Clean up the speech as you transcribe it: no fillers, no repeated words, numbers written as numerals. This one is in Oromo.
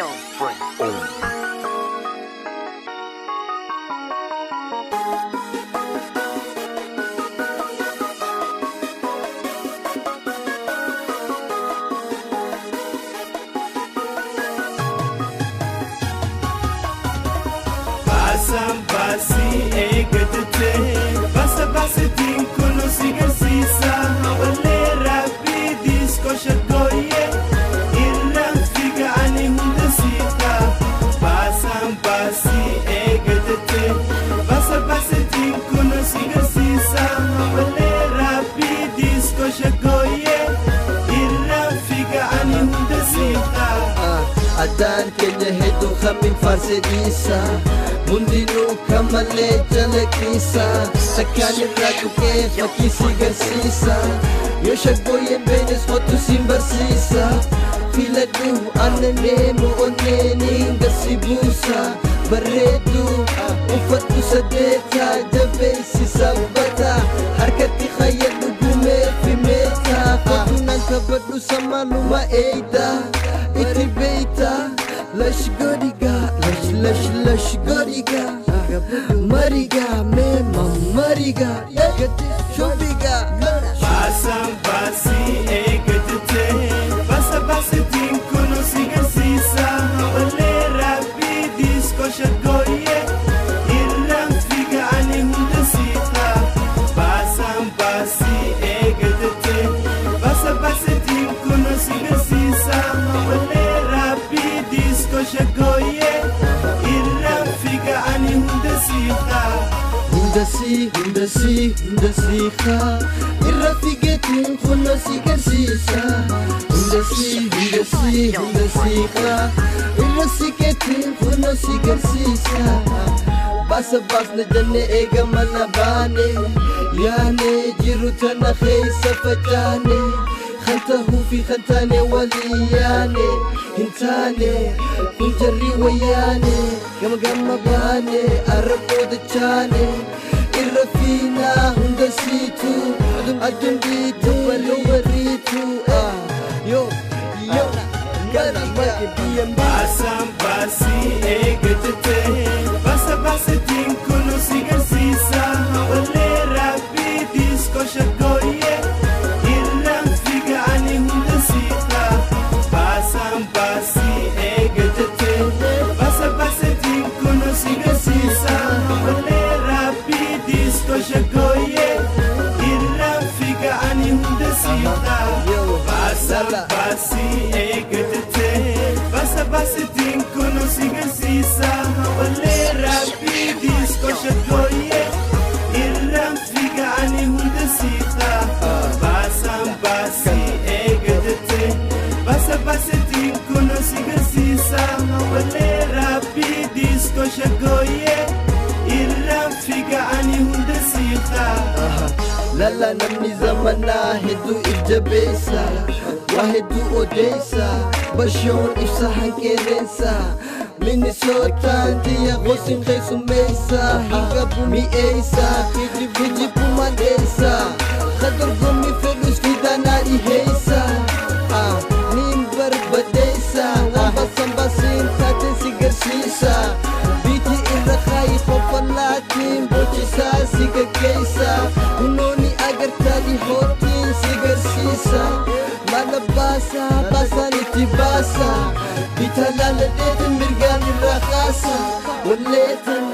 Young Frank. Basi egadete basa din kuno sigar sisa wale rapi disco shagoye ilang figa ani hunda sita basi egadete basa din kuno sigar sisa wale rapi disco shagoye ilang figa ani hunda sita adan kenya hedu khamin farsedisa Mundino kamale jalakisa Sakani ragu ke fakisi garsisa Yo shagoye benes fotu simbarsisa Filadu anane mo onene gasibusa Baredu ufatu sadeta jabesi sabata Harkati khayadu gume fimeta Fatunan kabadu sama luma eida Iti beita Lash godiga, lash godiga Mariga, mema mariga Shobiga Basi egadete basa din kuno sigar sisa wale rapi disco shagoye ilang figa ani hunda sita basi egadete basa din kuno sigar sisa wale rapi disco shagoye ilang figa ani hunda sita Hundasi kha Irra figetin khuna sigar sisa Hundasi kha Irra figetin khuna sigar sisa Bas na jane ega manabane Yane jiru tana khaysa fatane خنته في خنتاني ولياني هنتاني كنجري وياني قم باني أربو دجاني الرفينا هندسيتو أدن بيتو ولو وريتو يو قانا ماكي بيام basi egadete basa din kuno sigar sisa wale rapi disco shagoye basi egadete basa din kuno sigar sisa wale rapi disco shagoye ilang figa ani hunda sita basi egadete basa din kuno sigar sisa wale rapi disco shagoye ilang figa ani hunda sita basi egadete basa din kuno sigar sisa wale rapi disco shagoye ilang figa ani hunda sita Lala namni zamana hedu ijabesa Wahedu odesa Bashon ifsa hankerensa Minnesota dia gosin khesu mesa Hinga bumi eisa Fiji pumandesa Khador gumi felus fidana ihesa Nimbar badesa Ngambasam basin tatin sigar sisa Biti irra khayi khofan latin Bochisa sigar keisa Unoni agar tadi hotin sigar sisa Malabasa basa nitibasa Bitalala detin mirgani rakhasa Waletan